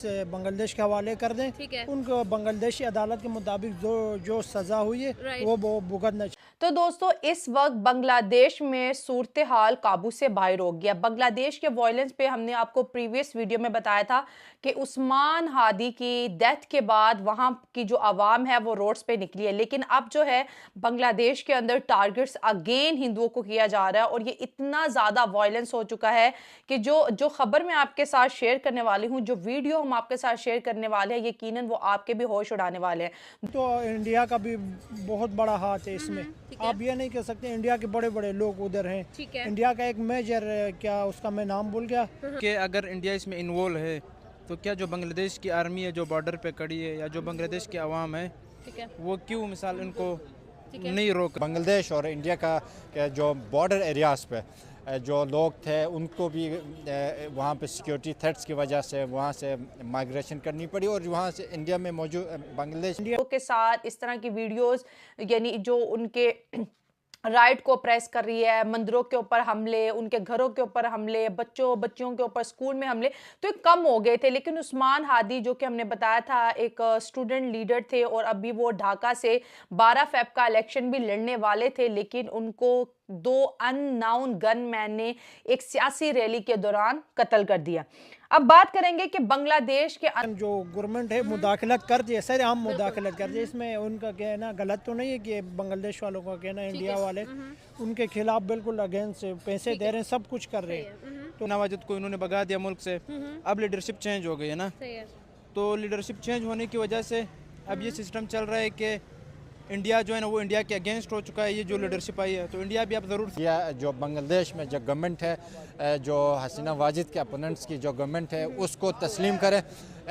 से बांग्लादेश के हवाले कर दें, ठीक है। उनको बांग्लादेशी अदालत के मुताबिक जो जो सज़ा हुई है वो भुगतना चाहिए। तो दोस्तों इस वक्त बांग्लादेश में सूरत हाल काबू से बाहर हो गया। बांग्लादेश के वायलेंस पे हमने आपको प्रीवियस वीडियो में बताया था कि उस्मान हादी की डेथ के बाद वहाँ की जो आवाम है वो रोड्स पे निकली है, लेकिन अब जो है बांग्लादेश के अंदर टारगेट्स अगेन हिंदुओं को किया जा रहा है और ये इतना ज़्यादा वायलेंस हो चुका है कि जो खबर मैं आपके साथ शेयर करने वाली हूँ, जो वीडियो हम आपके साथ शेयर करने वाले हैं, यकीनन वो आपके भी होश उड़ाने वाले हैं। तो इंडिया का भी बहुत बड़ा हाथ है इसमें। आप ये नहीं कह सकते इंडिया के बड़े बड़े लोग उधर हैं। इंडिया का एक मेजर, क्या उसका मैं नाम भूल गया, कि अगर इंडिया इसमें इन्वॉल्व है तो क्या जो बांग्लादेश की आर्मी है जो बॉर्डर पे खड़ी है या जो बांग्लादेश की आवाम है वो क्यों मिसाल इनको नहीं रोक। बांग्लादेश और इंडिया का जो बॉर्डर एरियाज़ पे जो लोग थे उनको भी वहाँ पे सिक्योरिटी थ्रेट्स की वजह से वहाँ से माइग्रेशन करनी पड़ी और वहाँ से इंडिया में मौजूद बांग्लादेश के साथ इस तरह की वीडियोस, यानी जो उनके राइट को प्रेस कर रही है, मंदिरों के ऊपर हमले, उनके घरों के ऊपर हमले, बच्चों के ऊपर स्कूल में हमले, तो ये कम हो गए थे। लेकिन उस्मान हादी जो कि हमने बताया था एक स्टूडेंट लीडर थे और अभी वो ढाका से 12 फ़रवरी का इलेक्शन भी लड़ने वाले थे, लेकिन उनको 2 अननाउन गनमैन ने एक सियासी रैली के दौरान कत्ल कर दिया। अब बात करेंगे कि बांग्लादेश के जो गवर्नमेंट है मुदाखलत कर दिए, सर हम मुदाखलत कर दिए, इसमें उनका कहना गलत तो नहीं है कि बांग्लादेश वालों का कहना इंडिया वाले उनके खिलाफ बिल्कुल अगेंस्ट पैसे दे रहे हैं, सब कुछ कर रहे हैं। तो नवाजुद्दीन को इन्होंने भगा दिया मुल्क से, अब लीडरशिप चेंज हो गई है ना, तो लीडरशिप चेंज होने की वजह से अब ये सिस्टम चल रहा है कि इंडिया जो है ना वो इंडिया के अगेंस्ट हो चुका है। ये जो लीडरशिप आई है तो इंडिया भी अब ज़रूर जो बांग्लादेश में जो गवर्नमेंट है, जो हसीना वाजिद के अपोनेंट्स की जो गवर्नमेंट है उसको तस्लीम करे।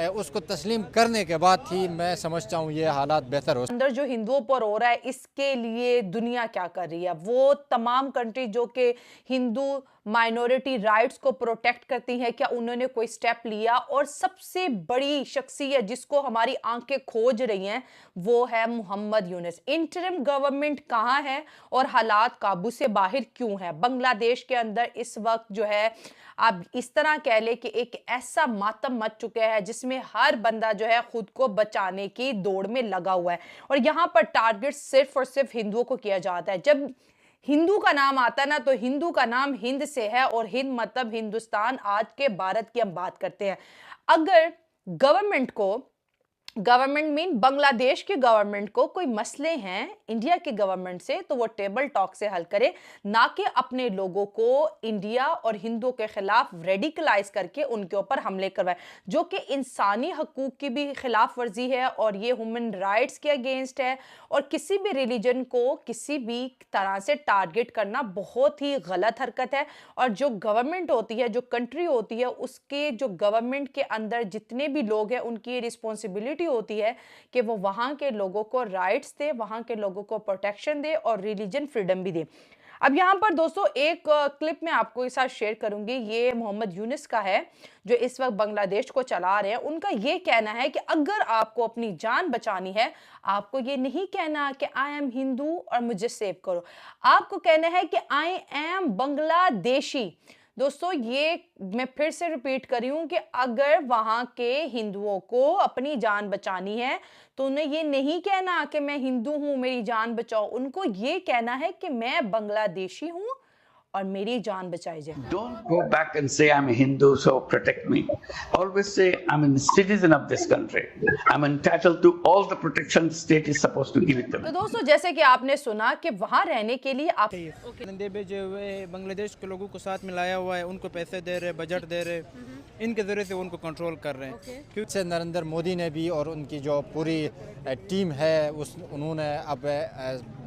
उसको तस्लीम करने के बाद ही मैं समझता हूँ ये हालात बेहतर हो। अंदर जो हिंदुओं पर हो रहा है इसके लिए दुनिया क्या कर रही है? वो तमाम कंट्री जो कि हिंदू माइनॉरिटी राइट्स को प्रोटेक्ट करती हैं, क्या उन्होंने कोई स्टेप लिया? और सबसे बड़ी शख्सियत जिसको हमारी आंखें खोज रही हैं वो है मोहम्मद यूनुस। इंटरिम गवर्नमेंट कहाँ है और हालात काबू से बाहर क्यों है? बांग्लादेश के अंदर इस वक्त जो है आप इस तरह कह ले कि एक ऐसा मातम मच चुका है जिसमें हर बंदा जो है खुद को बचाने की दौड़ में लगा हुआ है और यहाँ पर टारगेट सिर्फ और सिर्फ हिंदुओं को किया जाता है। जब हिंदू का नाम आता है ना तो हिंदू का नाम हिंद से है और हिंद मतलब हिंदुस्तान, आज के भारत की हम बात करते हैं। अगर गवर्नमेंट मीन बांग्लादेश के गवर्नमेंट को कोई मसले हैं इंडिया के गवर्नमेंट से तो वो टेबल टॉक से हल करे, ना कि अपने लोगों को इंडिया और हिंदुओं के खिलाफ रेडिकलाइज करके उनके ऊपर हमले करवाए, जो कि इंसानी हकूक की भी खिलाफ वर्जी है और ये ह्यूमन राइट्स के अगेंस्ट है। और किसी भी रिलीजन को किसी भी तरह से टारगेट करना बहुत ही गलत हरकत है। और जो गवर्नमेंट होती है, जो कंट्री होती है, उसके जो गवर्नमेंट के अंदर जितने भी लोग हैं उनकी रिस्पॉन्सिबिलिटी होती है कि वो वहां के लोगों को राइट्स दे, वहां के लोगों को प्रोटेक्शन दे और रिलीजन फ्रीडम भी दे। अब यहाँ पर दोस्तों एक क्लिप मैं आपको के साथ शेयर करूंगी, ये मोहम्मद यूनुस का है जो इस वक्त बांग्लादेश को चला रहे हैं। उनका ये कहना है कि अगर आपको अपनी जान बचानी है, आपको ये नहीं कहना कि आई एम हिंदू और मुझे सेव करो, आपको कहना है कि आई एम बांग्लादेशी। दोस्तों ये मैं फिर से रिपीट कर रही हूं कि अगर वहां के हिंदुओं को अपनी जान बचानी है तो उन्हें ये नहीं कहना कि मैं हिंदू हूं मेरी जान बचाओ, उनको ये कहना है कि मैं बांग्लादेशी हूं और मेरी जान बचाई जाए। Don't go back and say I'm a Hindu, so protect me. Always say I'm a citizen of this country. I'm entitled to all the protection the state is supposed to give it to me. तो दोस्तों जैसे कि आपने सुना कि वहां रहने के लिए आप बंदे भेजे हुए बांग्लादेश के लोगों को साथ मिलाया हुआ है, उनको पैसे दे रहे, बजट दे रहे, इनके जरिए से उनको कंट्रोल कर रहे हैं। क्योंकि नरेंद्र मोदी ने भी और उनकी जो पूरी टीम है उन्होंने अब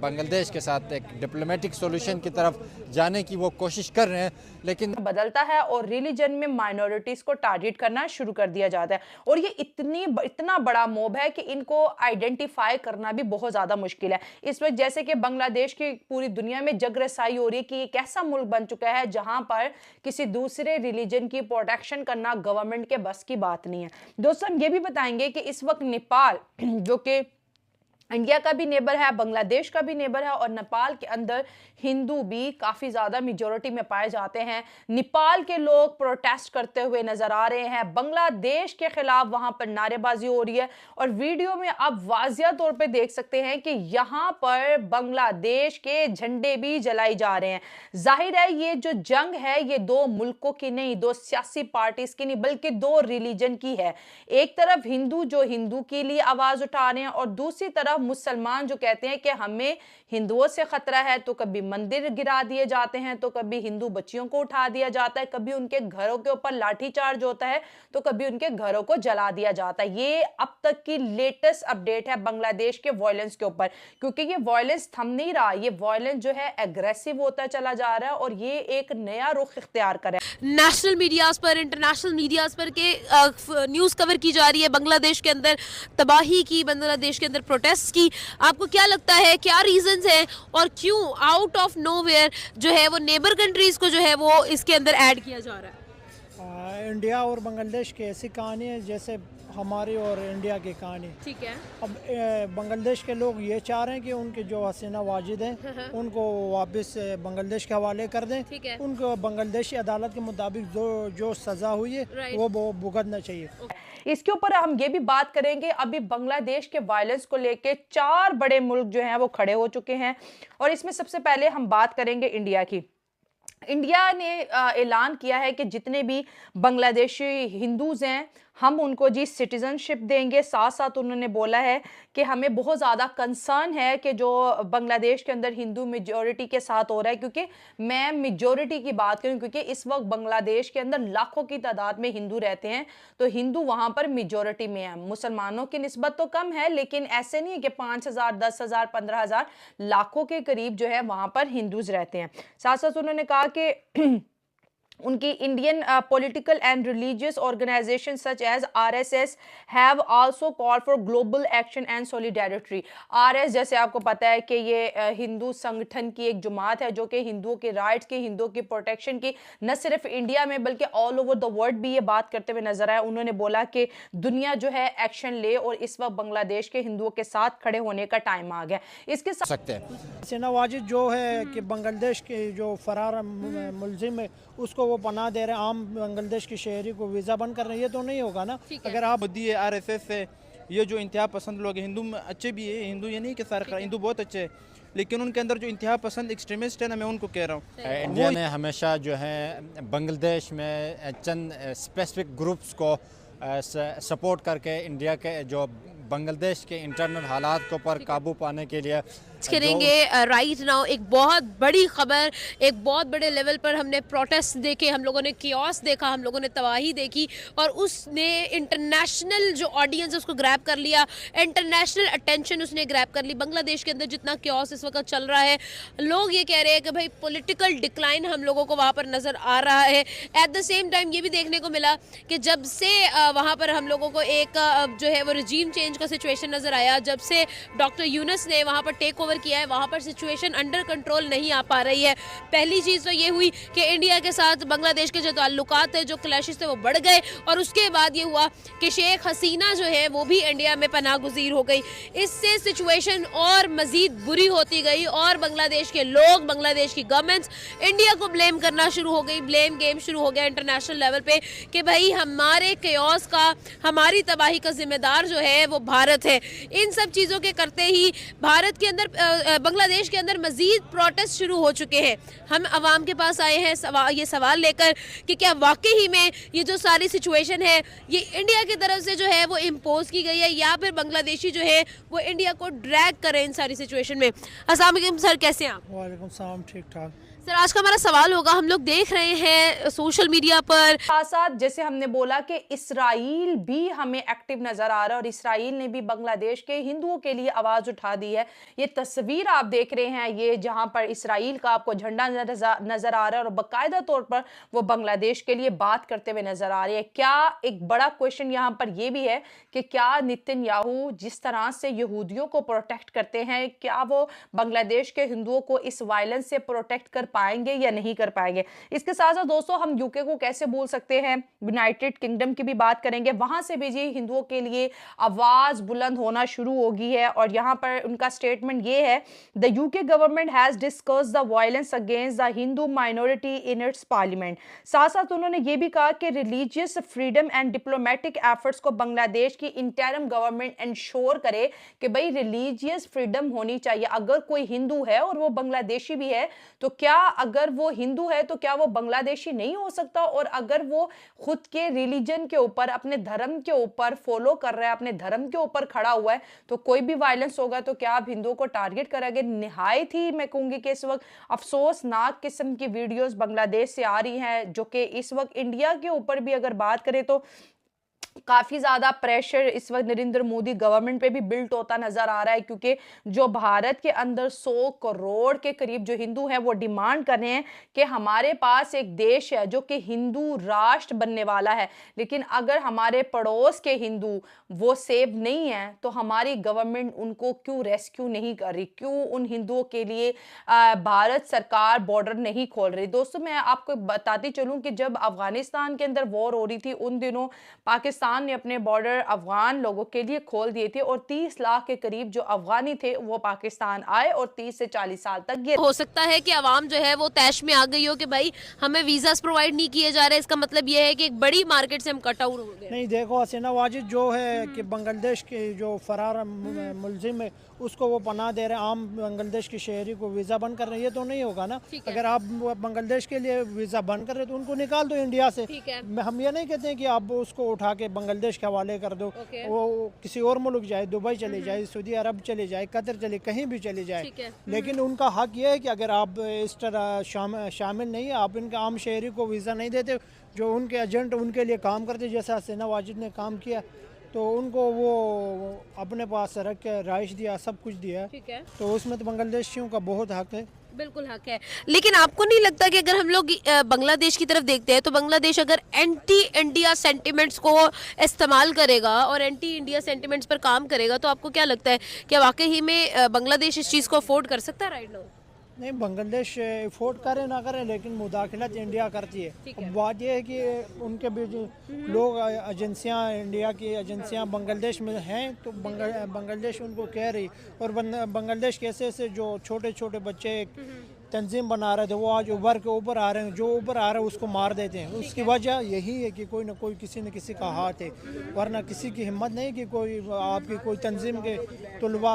बांग्लादेश के साथ एक डिप्लोमेटिक सॉल्यूशन की तरफ जाने की वो कोशिश कर रहे हैं, लेकिन बदलता है और रिलीजन में माइनॉरिटीज को टारगेट करना शुरू कर दिया जाता है। और ये इतना बड़ा मोब है कि इनको आइडेंटिफाई करना भी बहुत ज्यादा मुश्किल है। इस वक्त जैसे कि बांग्लादेश की पूरी दुनिया में जगरसाई हो रही है कि एक ऐसा मुल्क बन चुका है जहां पर किसी दूसरे रिलीजन की प्रोटेक्शन करना गवर्नमेंट के बस की बात नहीं है। दोस्तों हम ये भी बताएंगे कि इस वक्त नेपाल जो कि इंडिया का भी नेबर है, बांग्लादेश का भी नेबर है और नेपाल के अंदर हिंदू भी काफ़ी ज़्यादा मेजॉरिटी में पाए जाते हैं। नेपाल के लोग प्रोटेस्ट करते हुए नज़र आ रहे हैं, बांग्लादेश के खिलाफ वहाँ पर नारेबाजी हो रही है और वीडियो में आप वाजिया तौर पे देख सकते हैं कि यहाँ पर बांग्लादेश के झंडे भी जलाए जा रहे हैं। जाहिर है ये जो जंग है ये दो मुल्कों की नहीं, दो सियासी पार्टीज की नहीं, बल्कि दो रिलीजन की है। एक तरफ हिंदू जो हिंदू के लिए आवाज़ उठा रहे हैं और दूसरी तरफ मुसलमान जो कहते हैं कि हमें हिंदुओं से खतरा है, तो कभी मंदिर गिरा दिए जाते हैं, तो कभी हिंदू बच्चियों को उठा दिया जाता है, कभी उनके घरों के ऊपर लाठीचार्ज होता है, तो कभी उनके घरों को जला दिया जाता है। ये अब तक की लेटेस्ट अपडेट है बांग्लादेश के वायलेंस के ऊपर, क्योंकि ये वायलेंस थम नहीं रहा, ये वायलेंस जो है एग्रेसिव होता चला जा रहा है और ये एक नया रुख इख्तियार कर रहा है। नेशनल मीडियाज पर, इंटरनेशनल मीडियाज पर के न्यूज़ कवर की जा रही है बांग्लादेश के अंदर तबाही की, बांग्लादेश के अंदर प्रोटेस्ट की। आपको क्या लगता है क्या रीजंस हैं और क्यों आउट ऑफ नोवेयर जो है वो नेबर कंट्रीज को जो है वो इसके अंदर ऐड किया जा रहा है? इंडिया और बांग्लादेश की ऐसी कहानी है जैसे हमारी और इंडिया की कहानी। ठीक है। अब बांग्लादेश के लोग ये चाह रहे हैं कि उनके जो हसीना वाजिद हैं उनको वापस बांग्लादेश के हवाले कर दें। ठीक है। उनको बांग्लादेशी अदालत के मुताबिक जो सज़ा हुई है वो भुगतना चाहिए। इसके ऊपर हम ये भी बात करेंगे, अभी बांग्लादेश के वायलेंस को लेके 4 बड़े मुल्क जो हैं वो खड़े हो चुके हैं और इसमें सबसे पहले हम बात करेंगे इंडिया की। इंडिया ने ऐलान किया है कि जितने भी बांग्लादेशी हिंदूज हैं हम उनको जी सिटीजनशिप देंगे। साथ साथ उन्होंने बोला है कि हमें बहुत ज़्यादा कंसर्न है कि जो बांग्लादेश के अंदर हिंदू मेजॉरिटी के साथ हो रहा है, क्योंकि मैं मेजॉरिटी की बात करूं क्योंकि इस वक्त बांग्लादेश के अंदर लाखों की तादाद में हिंदू रहते हैं, तो हिंदू वहाँ पर मेजॉरिटी में है। मुसलमानों की निस्बत तो कम है लेकिन ऐसे नहीं है कि 5,000 10,000 15,000 लाखों के करीब जो है वहाँ पर हिंदूज रहते हैं। साथ साथ उन्होंने कहा कि उनकी Indian political and religious organization such as RSS have also call for global action and solidarity. RS जैसे आपको पता है कि ये हिंदू संगठन की एक जमात है जो कि हिंदुओं के राइट्स की, हिंदुओं की प्रोटेक्शन की न सिर्फ इंडिया में बल्कि ऑल ओवर द वर्ल्ड भी ये बात करते हुए नजर आए। उन्होंने बोला कि दुनिया जो है एक्शन ले और इस वक्त बांग्लादेश के हिंदुओं के साथ खड़े होने का टाइम आ गया। इसके साथ सकते हैं हसीना वाजिद जो है कि बांग्लादेश के जो फरार मुलजिम है उसको वो पनाह दे रहे हैं, आम बांग्लादेश की शहरी को वीज़ा बंद कर रहे हैं, ये तो नहीं होगा ना। अगर आप मोदी है, आरएसएस है, ये जो इंतहा पसंद लोग हैं, हिंदू में अच्छे भी है, हिंदू ये नहीं कि सारे हिंदू बहुत अच्छे हैं, लेकिन उनके अंदर जो इंतहा पसंद एक्सट्रीमिस्ट है ना, मैं उनको कह रहा हूँ। इंडिया ने हमेशा जो है बांग्लादेश में चंद स्पेसिफिक ग्रुप्स को सपोर्ट करके इंडिया के जो बांग्लादेश के इंटरनल हालात के ऊपर काबू पाने के लिए करेंगे। राइट नाउ एक बहुत बड़ी खबर, एक बहुत बड़े लेवल पर हमने प्रोटेस्ट देखे, हम लोगों ने कियोस देखा, हम लोगों ने तबाही देखी और उसने इंटरनेशनल जो ऑडियंस उसको ग्रैब कर लिया, इंटरनेशनल अटेंशन उसने ग्रैब कर ली। बांग्लादेश के अंदर जितना कियोस इस वक्त चल रहा है, लोग ये कह रहे हैं कि भाई पॉलिटिकल डिक्लाइन हम लोगों को वहाँ पर नज़र आ रहा है। एट द सेम टाइम ये भी देखने को मिला कि जब से वहाँ पर हम लोगों को एक जो है वो रजीम चेंज का सिचुएशन नज़र आया, जब से डॉक्टर यूनुस ने वहाँ पर टेक ओवर किया है, वहां पर सिचुएशन अंडर कंट्रोल नहीं आ पा रही है। पहली चीज तो ये हुई कि इंडिया के साथ बांग्लादेश के जो ताल्लुकात है, जो क्लैशेस थे वो बढ़ गए और उसके बाद ये हुआ कि शेख हसीना जो है वो भी इंडिया में पनाह गुज़ीर हो गई। इससे सिचुएशन और मजीद बुरी होती गई और बांग्लादेश के लोग, बांग्लादेश की गवर्नमेंट्स इंडिया को ब्लेम करना शुरू हो गई। ब्लेम गेम शुरू हो गया इंटरनेशनल लेवल पे कि भाई हमारे केओस का, हमारी तबाही का जिम्मेदार जो है वो भारत है। इन सब चीज़ों के करते ही भारत के अंदर, बांग्लादेश के अंदर मजीद प्रोटेस्ट शुरू हो चुके हैं। हम अवाम के पास आए हैं ये सवाल लेकर कि क्या वाकई ही में ये जो सारी सिचुएशन है ये इंडिया की तरफ से जो है वो इम्पोज की गई है या फिर बांग्लादेशी जो है वो इंडिया को ड्रैग कर रहे हैं इन सारी सिचुएशन में। अस्सलाम वालेकुम सर, कैसे हैं आप? वालेकुम सलाम, ठीक ठाक। सर आज का हमारा सवाल होगा, हम लोग देख रहे हैं सोशल मीडिया पर साथ साथ जैसे हमने बोला कि इसराइल भी हमें एक्टिव नजर आ रहा है और इसराइल ने भी बांग्लादेश के हिंदुओं के लिए आवाज उठा दी है। ये तस्वीर आप देख रहे हैं, ये जहां पर इसराइल का आपको झंडा नजर आ रहा है और बाकायदा तौर पर वो बांग्लादेश के लिए बात करते हुए नजर आ रही है। क्या एक बड़ा क्वेश्चन यहाँ पर यह भी है कि क्या नेतन्याहू जिस तरह से यहूदियों को प्रोटेक्ट करते हैं, क्या वो बांग्लादेश के हिंदुओं को इस वायलेंस से प्रोटेक्ट कर पाएंगे या नहीं कर पाएंगे। इसके साथ साथ दोस्तों हम यूके को कैसे भूल सकते हैं, यूनाइटेड किंगडम की भी बात करेंगे। वहां से भी जी हिंदुओं के लिए आवाज बुलंद होना शुरू हो गई है और यहाँ पर उनका स्टेटमेंट ये है, the UK government has discussed the violence against the Hindu minority in its parliament. साथ साथ उन्होंने ये भी कहा कि religious freedom and diplomatic efforts को बांग्लादेश की इंटरिम गवर्नमेंट इंश्योर करे कि भाई रिलीजियस फ्रीडम होनी चाहिए। अगर कोई हिंदू है और वो बांग्लादेशी भी है तो क्या, अगर वो हिंदू है तो क्या वो बांग्लादेशी नहीं हो सकता? और अगर वो खुद के रिलीजन के ऊपर, अपने धर्म के ऊपर फॉलो कर रहा है, अपने धर्म के ऊपर खड़ा हुआ है, तो कोई भी वायलेंस होगा तो क्या आप हिंदुओं को टारगेट करेंगे? निहायत ही मैं कहूंगी कि इस वक्त अफसोसनाक किस्म की वीडियोस बांग्लादेश से आ रही हैं, जो कि इस वक्त इंडिया के ऊपर भी अगर बात करें तो काफी ज्यादा प्रेशर इस वक्त नरेंद्र मोदी गवर्नमेंट पे भी बिल्ट होता नजर आ रहा है, क्योंकि जो भारत के अंदर 100 करोड़ के करीब जो हिंदू हैं वो डिमांड कर रहे हैं कि हमारे पास एक देश है जो कि हिंदू राष्ट्र बनने वाला है, लेकिन अगर हमारे पड़ोस के हिंदू वो सेफ नहीं है तो हमारी गवर्नमेंट उनको क्यों रेस्क्यू नहीं कर रही, क्यों उन हिंदुओं के लिए भारत सरकार बॉर्डर नहीं खोल रही। दोस्तों मैं आपको बताती चलूं कि जब अफगानिस्तान के अंदर वॉर हो रही थी उन दिनों पाकिस्तान ने अपने बॉर्डर अफगान लोगों के लिए खोल दिए थे और 30 लाख के करीब जो अफगानी थे वो पाकिस्तान आए और 30 से 40 साल तक ये हो सकता है कि आवाम जो है वो तैश में आ गई हो कि भाई हमें वीजास प्रोवाइड नहीं किए जा रहे, इसका मतलब ये है कि एक बड़ी मार्केट से हम कट आउट हो गए। नहीं देखो, हसीना वाजिद जो है कि बांग्लादेश के जो फरार मुलजिम है उसको वो पनाह दे रहे हैं, आम बांग्लादेश की शहरी को वीज़ा बंद कर रहे हैं, ये तो नहीं होगा ना। अगर आप बांग्लादेश के लिए वीज़ा बंद कर रहे हैं तो उनको निकाल दो इंडिया से। हम ये नहीं कहते हैं कि आप उसको उठा के बांग्लादेश के हवाले कर दो, वो किसी और मुल्क जाए, दुबई चले जाए, सऊदी अरब चले जाए, कतर चले, कहीं भी चले जाए, लेकिन उनका हक ये है कि अगर आप इस तरह शामिल नहीं है, आप इनके आम शहरी को वीज़ा नहीं देते, जो उनके एजेंट उनके लिए काम करते जैसा हसीना वाजिद ने काम किया, तो उनको वो अपने पास रख के राइश दिया, सब कुछ दिया, तो उसमें तो बांग्लादेशियों का बहुत हक है। बिल्कुल हक है, लेकिन आपको नहीं लगता कि अगर हम लोग बांग्लादेश की तरफ देखते हैं तो बांग्लादेश अगर एंटी इंडिया सेंटिमेंट्स को इस्तेमाल करेगा और एंटी इंडिया सेंटिमेंट्स पर काम करेगा, तो आपको क्या लगता है कि वाकई ही में बांग्लादेश इस चीज़ को अफोर्ड कर सकता है राइट नाउ? नहीं, बांग्लादेश अफोर्ड करे ना करे, लेकिन मुदाखलत इंडिया करती है। अब बात यह है कि उनके भी जो लोग एजेंसियां, इंडिया की एजेंसियां बांग्लादेश में हैं, तो बांग्लादेश उनको कह रही, और बांग्लादेश कैसे ऐसे जो छोटे छोटे बच्चे तंजीम बना रहे थे वो आज उभर के ऊपर आ रहे हैं, जो ऊपर आ रहे हैं उसको मार देते हैं। उसकी वजह यही है कि कोई ना कोई किसी न किसी का हाथ है, वरना किसी की हिम्मत नहीं कि कोई आपकी कोई तंजीम के तुलबा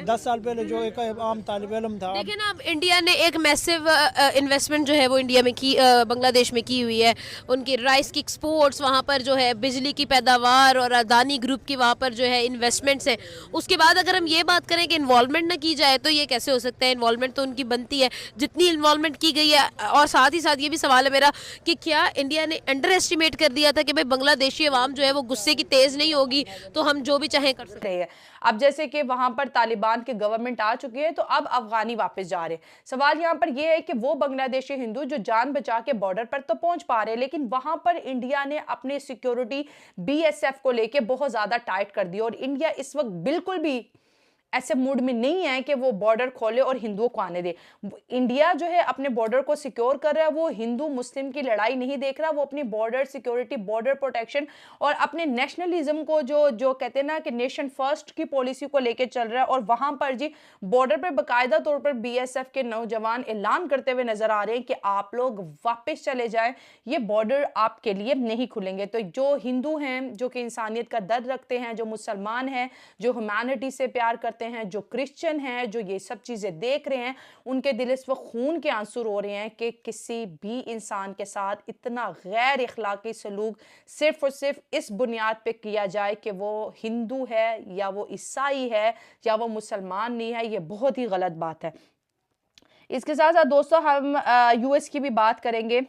10 साल पहले जो एक आम तालिब इल्म था। लेकिन अब इंडिया ने एक मैसिव इन्वेस्टमेंट जो है वो इंडिया में की, बांग्लादेश में की हुई है। उनकी राइस की एक्सपोर्ट्स, वहाँ पर जो है बिजली की पैदावार और अदानी ग्रुप की वहाँ पर जो है इन्वेस्टमेंट्स हैं। उसके बाद अगर हम ये बात करें कि इन्वॉल्वमेंट ना की जाए तो ये कैसे हो सकता है? इन्वॉल्वमेंट तो उनकी बनती है जितनी इन्वॉल्वमेंट की गई है। और साथ ही साथ ये भी सवाल है मेरा कि क्या इंडिया ने अंडर एस्टिमेट कर दिया था कि भाई बांग्लादेशी अवाम जो है वो गुस्से की तेज नहीं होगी तो हम जो भी चाहें कर सकते हैं। अब जैसे कि वहां पर तालिबान की गवर्नमेंट आ चुकी है तो अब अफगानी वापस जा रहे हैं। सवाल यहाँ पर यह है कि वो बांग्लादेशी हिंदू जो जान बचा के बॉर्डर पर तो पहुंच पा रहे हैं, लेकिन वहां पर इंडिया ने अपनी सिक्योरिटी बीएसएफ को लेके बहुत ज्यादा टाइट कर दी और इंडिया इस वक्त बिल्कुल भी ऐसे मूड में नहीं है कि वो बॉर्डर खोले और हिंदुओं को आने दे। इंडिया जो है अपने बॉर्डर को सिक्योर कर रहा है, वो हिंदू मुस्लिम की लड़ाई नहीं देख रहा, वो अपनी बॉर्डर सिक्योरिटी, बॉर्डर प्रोटेक्शन और अपने नेशनलिज्म को जो कहते हैं ना कि नेशन फर्स्ट की पॉलिसी को लेके चल रहा है। और वहां पर जी बॉर्डर पर बाकायदा तौर पर बीएसएफ के नौजवान ऐलान करते हुए नजर आ रहे हैं कि आप लोग वापस चले जाएं, ये बॉर्डर आपके लिए नहीं खुलेंगे। तो जो हिंदू हैं, जो कि इंसानियत का दर्द रखते हैं, जो मुसलमान हैं, जो ह्यूमैनिटी से प्यार करते हैं, जो क्रिश्चियन हैं, जो ये सब चीजें देख रहे हैं, उनके दिल इस वक्त खून के आंसू रो रहे हैं कि किसी भी इंसान के साथ इतना गैर इखलाकी सलूक सिर्फ और सिर्फ इस बुनियाद पे किया जाए कि वो हिंदू है या वो ईसाई है या वो मुसलमान नहीं है, ये बहुत ही गलत बात है। इसके साथ साथ दोस्तों हम यूएस की भी बात करेंगे।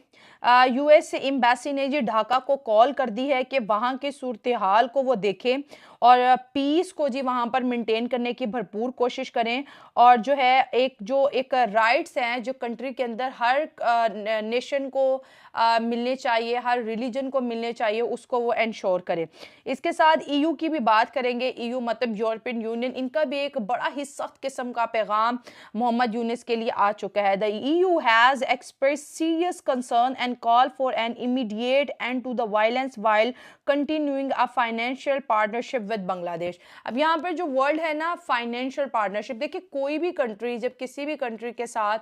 यूएस एम्बेसी ने जी ढाका को कॉल कर दी है कि वहाँ की सूरत हाल को वो देखें और पीस को जी वहाँ पर मेंटेन करने की भरपूर कोशिश करें, और जो है एक राइट्स हैं जो कंट्री के अंदर हर नेशन को मिलने चाहिए, हर रिलीजन को मिलने चाहिए, उसको वो इंश्योर करें। इसके साथ ईयू की भी बात करेंगे। ईयू मतलब यूरोपियन यूनियन, इनका भी एक बड़ा ही सख्त किस्म का पैगाम मोहम्मद यूनिस के लिए आ चुका है। The EU has express serious concern and call for an immediate end to the violence while continuing a financial partnership with Bangladesh. अब यहाँ पर जो वर्ड है ना फाइनेंशियल पार्टनरशिप, देखिए कोई भी कंट्री जब किसी भी कंट्री के साथ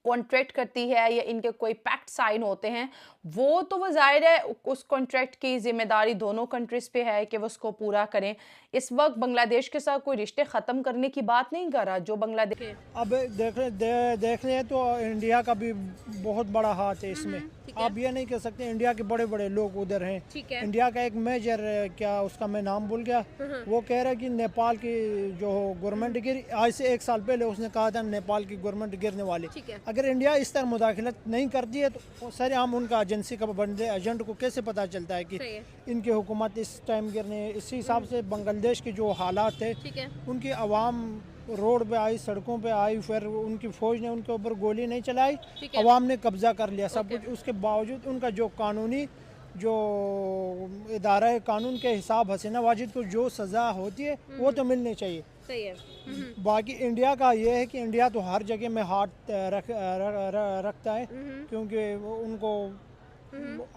कॉन्ट्रैक्ट करती है या इनके कोई पैक्ट साइन होते हैं, वो जाहिर है उस कॉन्ट्रैक्ट की जिम्मेदारी दोनों कंट्रीज पे है कि वो उसको पूरा करें। इस वक्त बांग्लादेश के साथ कोई रिश्ते ख़त्म करने की बात नहीं कर रहा जो बांग्लादेश। अब देख रहे हैं तो इंडिया का भी बहुत बड़ा हाथ है इसमें। आप ये नहीं कह सकते इंडिया के बड़े बड़े लोग उधर हैं। इंडिया का एक मेजर, क्या उसका मैं नाम भूल गया, वो कह रहा है कि नेपाल की जो गवर्नमेंट गिर, आज से 1 साल पहले उसने कहा था नेपाल की गवर्नमेंट गिरने वाली। अगर इंडिया इस तरह मुदाखलत नहीं करती है तो सर हम उनका एजेंसी का बंदे एजेंट को कैसे पता चलता है कि इनकी हुकूमत इस टाइम गिरने। इसी हिसाब से बांग्लादेश के जो हालात है, उनकी आवाम रोड पे आई, सड़कों पे आई, फिर उनकी फौज ने उनके ऊपर गोली नहीं चलाई, अवाम ने कब्जा कर लिया सब कुछ। उसके बावजूद उनका जो कानूनी जो इदारा है, कानून के हिसाब हसीना वाजिद को जो सज़ा होती है वो तो मिलनी चाहिए। सही है। बाकी इंडिया का ये है कि इंडिया तो हर जगह में हाथ रखता है, क्योंकि उनको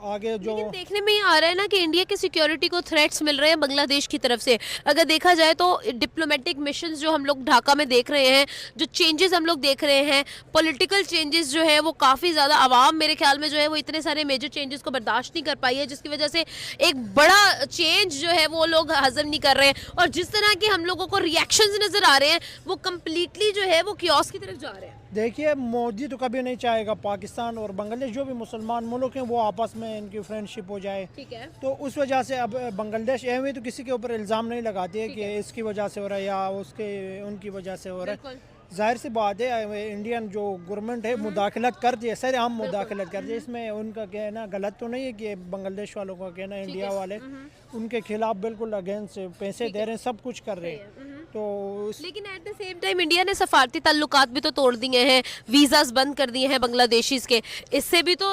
आगे जो लेकिन देखने में ये आ रहा है ना कि इंडिया की सिक्योरिटी को थ्रेट्स मिल रहे हैं बांग्लादेश की तरफ से। अगर देखा जाए तो डिप्लोमेटिक मिशन जो हम लोग ढाका में देख रहे हैं, जो चेंजेस हम लोग देख रहे हैं, पॉलिटिकल चेंजेस जो है वो काफ़ी ज़्यादा, आवाम मेरे ख्याल में जो है वो इतने सारे मेजर चेंजेस को बर्दाश्त नहीं कर पाई है, जिसकी वजह से एक बड़ा चेंज जो है वो लोग हजम नहीं कर रहे हैं। और जिस तरह के हम लोगों को रिएक्शंस नज़र आ रहे हैं वो कम्प्लीटली जो है वो कियोस की तरफ जा रहे हैं। देखिए मोदी तो कभी नहीं चाहेगा पाकिस्तान और बांग्लादेश जो भी मुसलमान मुल्क हैं वो आपस में इनकी फ्रेंडशिप हो जाए। ठीक है। तो उस वजह से अब बांग्लादेश एवं तो किसी के ऊपर इल्ज़ाम नहीं लगाती है कि इसकी वजह से हो रहा है या उनकी वजह से हो रहा है। जाहिर सी बात है इंडियन जो गवर्नमेंट है मुदाखलत करती है, सर हम मुदाखलत करते हैं, इसमें उनका कहना गलत तो नहीं है कि बांग्लादेश वालों का कहना इंडिया वाले उनके खिलाफ बिल्कुल अगेंस्ट पैसे दे रहे हैं, सब कुछ कर रहे हैं। तो लेकिन at the same time India ने सफारती ताल्लुकात भी तो तोड़ दिए हैं, वीज़ास बंद कर दिए हैं बांग्लादेशीज के, इससे भी तो